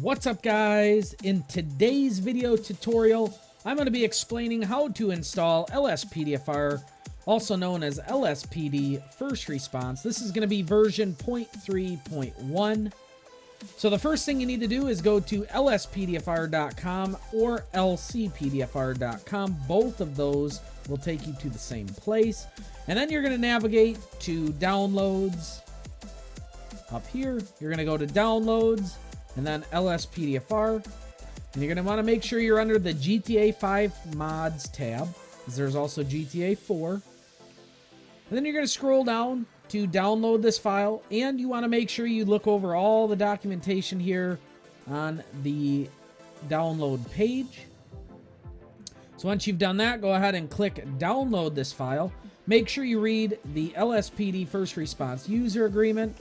What's up, guys? In today's video tutorial, I'm going to be explaining how to install LSPDFR, also known as LSPD First Response. This is going to be version 0.3.1. So the first thing you need to do is go to lspdfr.com or lcpdfr.com. Both of those will take you to the same place. And then you're going to navigate to downloads. Up here, you're going to go to downloads and then LSPDFR. And you're going to want to make sure you're under the GTA 5 mods tab, because there's also GTA 4. And then you're going to scroll down to download this file, and you want to make sure you look over all the documentation here on the download page. So once you've done that, go ahead and click download this file. Make sure you read the LSPD First Response User Agreement.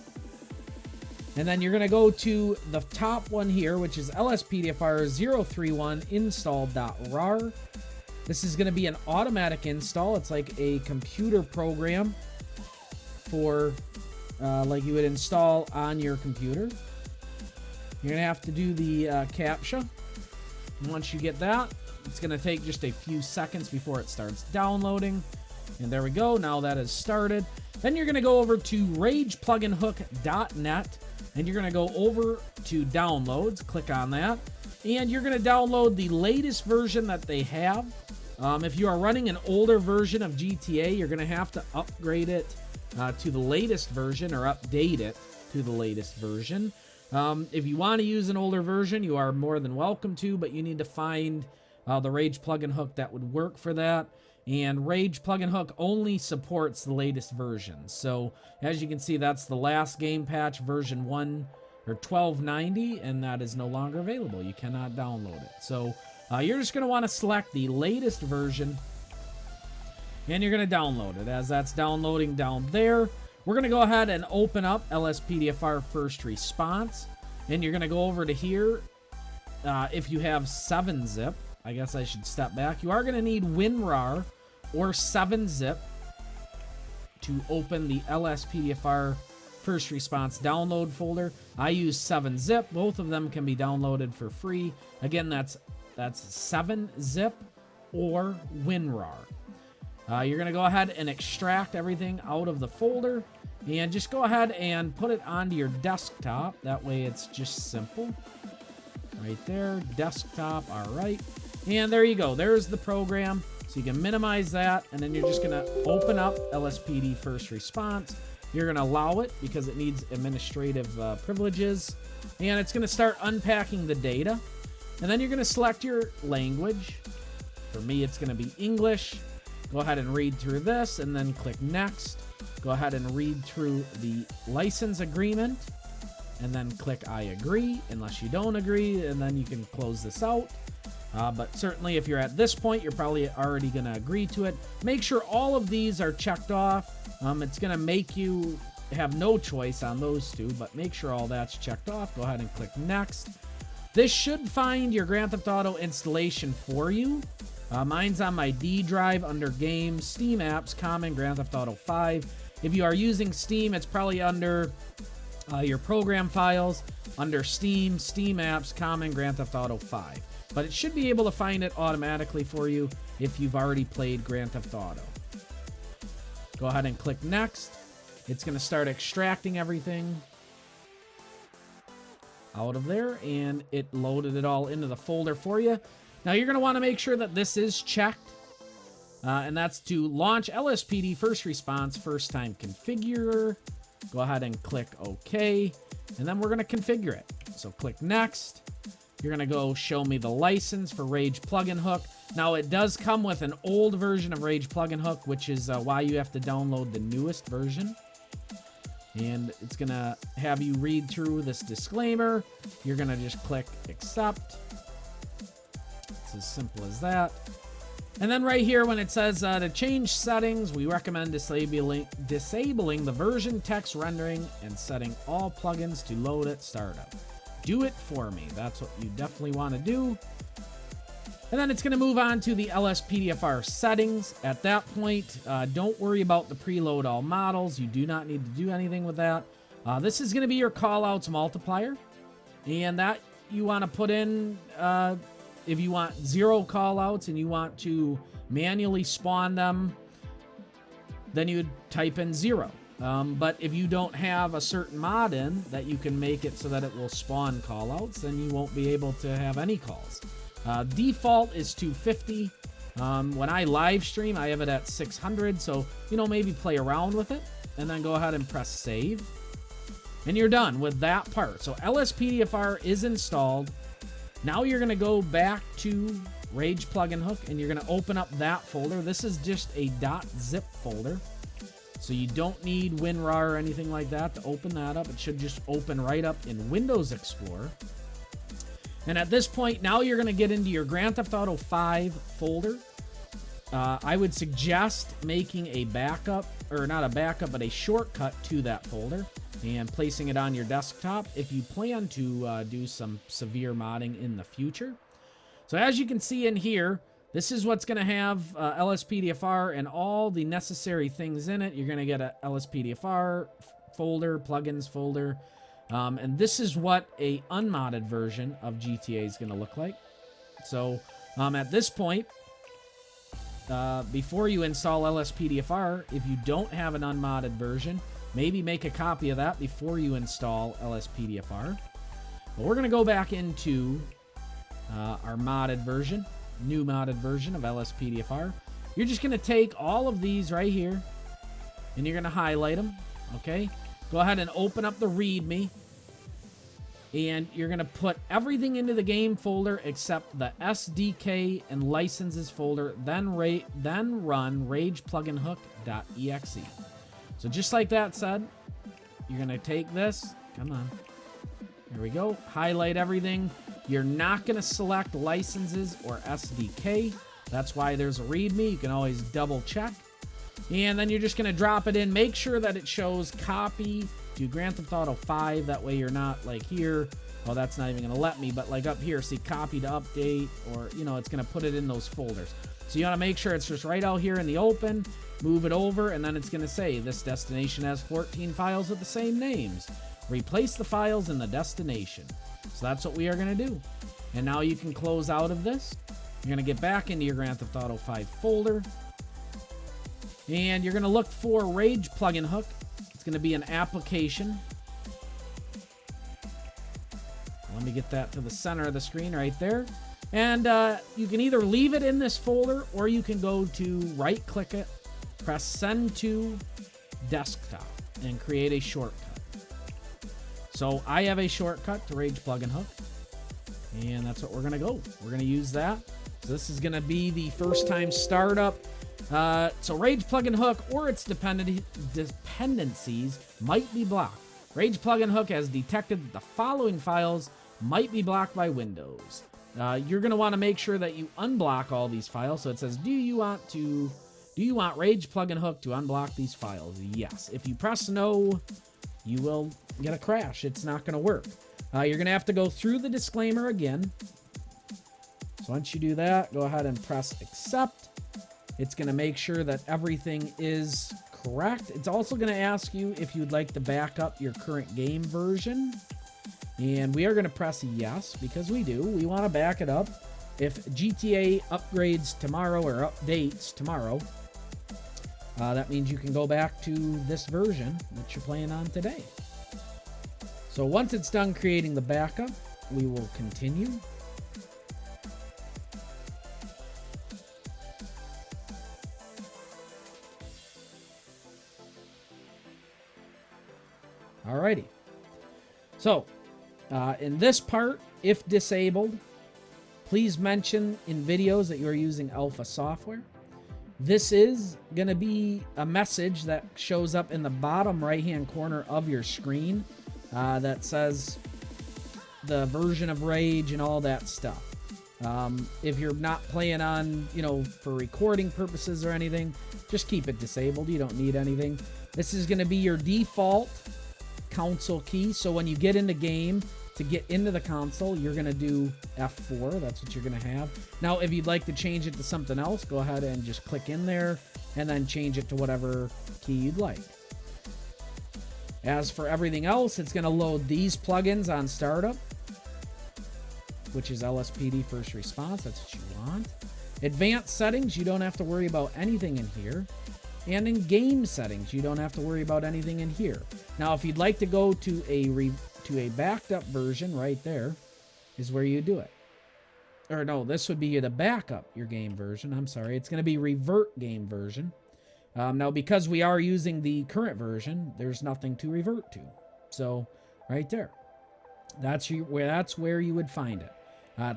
And then you're going to go to the top one here, which is LSPDFR 0.3.1 install.rar. This is going to be an automatic install. It's like a computer program for like you would install on your computer. You're going to have to do the CAPTCHA. And once you get that, it's going to take just a few seconds before it starts downloading. And there we go. Now that has started. Then you're going to go over to ragepluginhook.net. And you're going to go over to downloads, click on that, and you're going to download the latest version that they have. If you are running an older version of GTA, you're going to have to upgrade it to the latest version, or update it to the latest version. If you want to use an older version, you are more than welcome to, but you need to find the Rage plugin hook that would work for that. And Rage plugin hook only supports the latest versions. So as you can see, that's the last game patch, version 1 or 1290, and that is no longer available. You cannot download it. So you're just going to want to select the latest version, and you're going to download it. As that's downloading down there, we're going to go ahead and open up LSPDFR First Response, and you're going to go over to here. If you have 7-zip, I guess I should step back. You are going to need WinRAR or 7-zip to open the LSPDFR First Response download folder. I use 7-zip. Both of them can be downloaded for free. Again, that's 7-zip or WinRAR. You're going to go ahead and extract everything out of the folder, and just go ahead and put it onto your desktop. That way it's just simple. Right there, desktop, all right. And there you go. There's the program. So you can minimize that, and then you're just going to open up LSPD First Response. You're going to allow it because it needs administrative privileges, and it's going to start unpacking the data. And then you're going to select your language. For me, it's going to be English. Go ahead and read through this, and then click Next. Go ahead and read through the license agreement, and then click I agree, unless you don't agree, and then you can close this out. But certainly if you're at this point, you're probably already going to agree to it. Make sure all of these are checked off. It's going to make you have no choice on those two, but make sure all that's checked off. Go ahead and click Next. This should find your Grand Theft Auto installation for you. Mine's on my D drive under Games, Steam Apps, Common, Grand Theft Auto 5. If you are using Steam, it's probably under your program files, under Steam, Steam Apps, Common, Grand Theft Auto 5. But it should be able to find it automatically for you if you've already played Grand Theft Auto. Go ahead and click Next. It's going to start extracting everything out of there, and it loaded it all into the folder for you. Now you're going to want to make sure that this is checked, and that's to launch LSPD First Response First Time Configurer. Go ahead and click OK, and then we're going to configure it. So click Next. You're going to go show me the license for Rage plugin hook. Now it does come with an old version of Rage plugin hook, which is why you have to download the newest version. And it's going to have you read through this disclaimer. You're going to just click accept. It's as simple as that. And then right here, when it says to change settings, we recommend disabling the version text rendering and setting all plugins to load at startup. Do it for me. That's what you definitely want to do. And then it's going to move on to the LSPDFR settings. At that point, don't worry about the preload all models. You do not need to do anything with that. This is going to be your callouts multiplier. And that you want to put in, if you want 0 callouts and you want to manually spawn them, then you would type in 0. But if you don't have a certain mod in that you can make it so that it will spawn callouts, then you won't be able to have any calls. Default is 250. When I live stream, I have it at 600. So, maybe play around with it and then go ahead and press save. And you're done with that part. So LSPDFR is installed. Now you're going to go back to Rage Plugin Hook and you're going to open up that folder. This is just a .zip folder. So you don't need WinRAR or anything like that to open that up. It should just open right up in Windows Explorer. And at this point, now you're going to get into your Grand Theft Auto 5 folder. I would suggest making a backup, or not a backup, but a shortcut to that folder and placing it on your desktop if you plan to do some severe modding in the future. So as you can see in here, this is what's going to have LSPDFR and all the necessary things in it. You're going to get a LSPDFR folder, plugins folder, and this is what a unmodded version of GTA is going to look like. So at this point, before you install LSPDFR, if you don't have an unmodded version, maybe make a copy of that before you install LSPDFR. But we're going to go back into our modded version. New modded version of LSPDFR. You're just going to take all of these right here and you're going to highlight them. Okay, go ahead and open up the README and you're going to put everything into the game folder except the SDK and licenses folder, then run ragepluginhook.exe. So just like that said, you're going to take this, come on, there we go, highlight everything. You're not going to select licenses or SDK. That's why there's a README. You can always double check. And then you're just going to drop it in. Make sure that it shows copy to Grand Theft Auto 5. That way you're not like here. Oh, that's not even going to let me. But like up here, see copy to update. Or, it's going to put it in those folders. So you want to make sure it's just right out here in the open. Move it over. And then it's going to say this destination has 14 files with the same names. Replace the files in the destination. So that's what we are going to do. And now you can close out of this. You're going to get back into your Grand Theft Auto 5 folder. And you're going to look for Rage Plugin Hook. It's going to be an application. Let me get that to the center of the screen right there. And you can either leave it in this folder or you can go to right click it, press send to desktop and create a shortcut. So I have a shortcut to Rage Plugin Hook, and that's what we're going to go. We're going to use that. So this is going to be the first time startup. So Rage Plugin Hook or its dependencies might be blocked. Rage Plugin Hook has detected that the following files might be blocked by Windows. You're going to want to make sure that you unblock all these files. So it says, do you want Rage Plugin Hook to unblock these files? Yes. If you press no, you will get a crash. It's not going to work. You're going to have to go through the disclaimer again. So once you do that, go ahead and press accept. It's going to make sure that everything is correct. It's also going to ask you if you'd like to back up your current game version. And we are going to press yes because we do. We want to back it up. If GTA upgrades tomorrow or updates tomorrow, that means you can go back to this version that you're playing on today. So once it's done creating the backup, we will continue. Alrighty. So in this part, if disabled, please mention in videos that you are using alpha software. This is going to be a message that shows up in the bottom right-hand corner of your screen that says the version of Rage and all that stuff. If you're not playing on, for recording purposes or anything, just keep it disabled. You don't need anything. This is going to be your default console key. So when you get into game, to get into the console, you're going to do F4. That's what you're going to have. Now, if you'd like to change it to something else, go ahead and just click in there and then change it to whatever key you'd like. As for everything else, it's going to load these plugins on startup. which is LSPD first response. That's what you want. Advanced settings, you don't have to worry about anything in here. And in game settings, you don't have to worry about anything in here. Now, if you'd like to go to a backed up version, right there is where you do it. Or no, this would be the backup your game version. I'm sorry, it's going to be revert game version. Now, because we are using the current version, there's nothing to revert to. So, right there, that's where you would find it.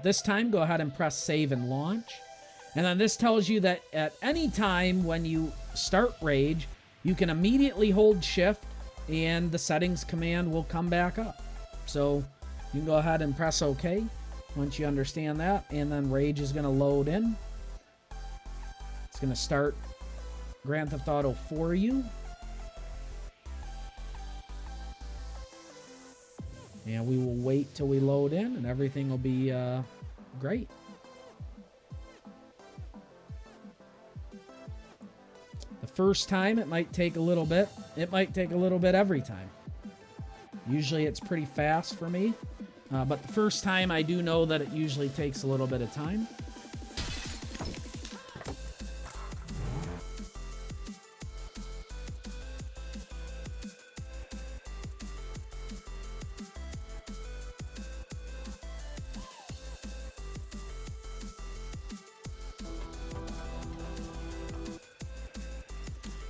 This time, go ahead and press save and launch. And then this tells you that at any time when you start Rage, you can immediately hold shift and the settings command will come back up. So you can go ahead and press OK once you understand that. And then Rage is going to load in. It's going to start Grand Theft Auto for you. And we will wait till we load in and everything will be great. First time, it might take a little bit. It might take a little bit every time. Usually it's pretty fast for me. But the first time, I do know that it usually takes a little bit of time.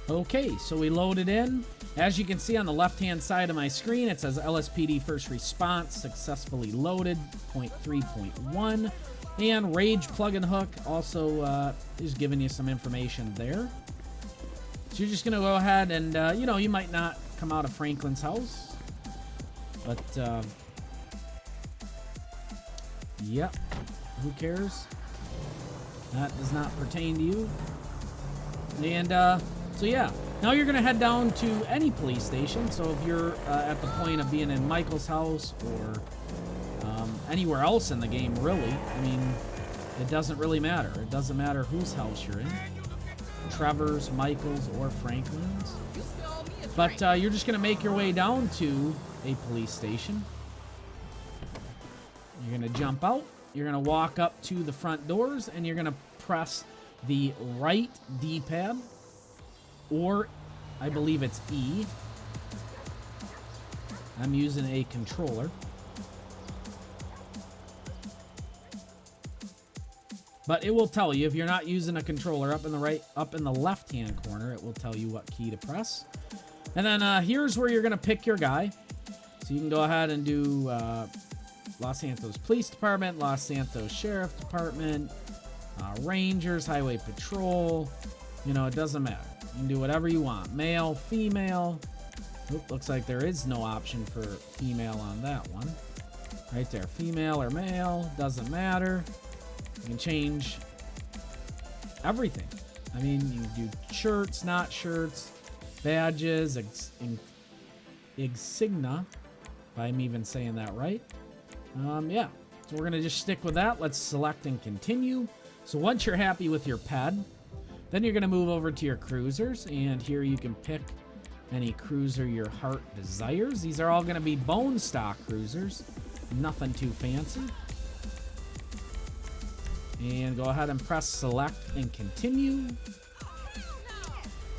Okay, so we loaded in. As you can see on the left-hand side of my screen, it says LSPD First Response successfully loaded, 0.3.1. And Rage plugin hook also is giving you some information there. So you're just going to go ahead and, you might not come out of Franklin's house. But, yep, who cares? That does not pertain to you. And, so yeah, now you're going to head down to any police station. So if you're at the point of being in Michael's house or anywhere else in the game, really, I mean, it doesn't really matter. It doesn't matter whose house you're in. Trevor's, Michael's, or Franklin's. But you're just going to make your way down to a police station. You're going to jump out. You're going to walk up to the front doors, and you're going to press the right D-pad. Or, I believe it's E. I'm using a controller. But it will tell you, if you're not using a controller, up in the left-hand corner, it will tell you what key to press. And then here's where you're going to pick your guy. So you can go ahead and do Los Santos Police Department, Los Santos Sheriff Department, Rangers, Highway Patrol. It doesn't matter. You can do whatever you want. Male, female. Oop, looks like there is no option for female on that one. Right there. Female or male. Doesn't matter. You can change everything. I mean, you can do shirts, not shirts, badges, insignia, if I'm even saying that right. Yeah. So we're going to just stick with that. Let's select and continue. So once you're happy with your ped, then you're going to move over to your cruisers, and here you can pick any cruiser your heart desires. These are all going to be bone stock cruisers, nothing too fancy. And go ahead and press select and continue.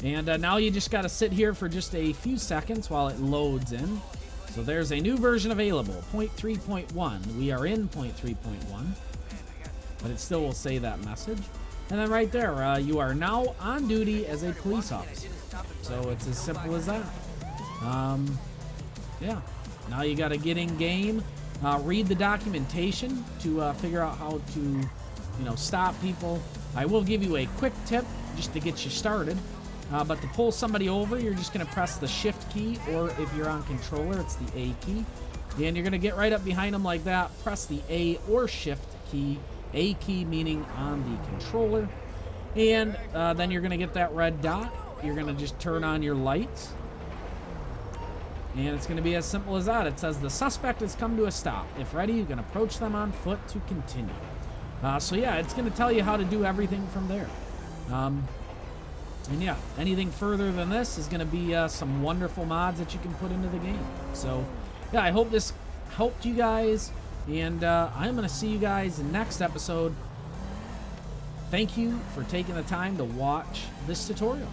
And now you just got to sit here for just a few seconds while it loads in. So there's a new version available, 0.3.1. We are in 0.3.1, but it still will say that message. And then right there, you are now on duty as a police officer. So it's as simple as that. Yeah. Now you got to get in game, read the documentation to figure out how to, stop people. I will give you a quick tip just to get you started. But to pull somebody over, you're just going to press the shift key, or if you're on controller, it's the A key. And you're going to get right up behind them like that. Press the A or shift key. A key meaning on the controller. And then you're going to get that red dot. You're going to just turn on your lights. And it's going to be as simple as that. It says the suspect has come to a stop. If ready, you can approach them on foot to continue. So yeah, it's going to tell you how to do everything from there. And yeah, anything further than this is going to be some wonderful mods that you can put into the game. So yeah, I hope this helped you guys. And I'm going to see you guys next episode. Thank you for taking the time to watch this tutorial.